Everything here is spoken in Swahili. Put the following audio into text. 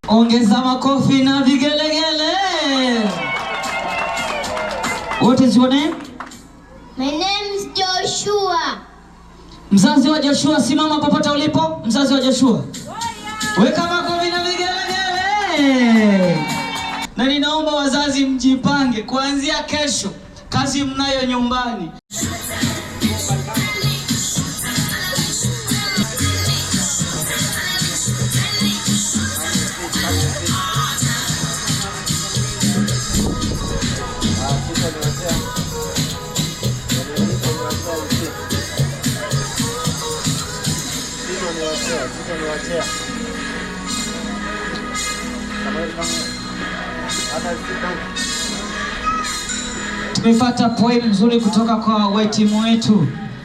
Ongeza makofi na vigelegele. What is your name? My name is Joshua. Mzazi wa Joshua, simama popote ulipo. Mzazi wa Joshua, weka makofi na vigelegele. Na ninaomba wazazi mjipange kuanzia kesho, kazi mnayo nyumbani. Tumepata poem nzuri kutoka kwa wahitimu wetu.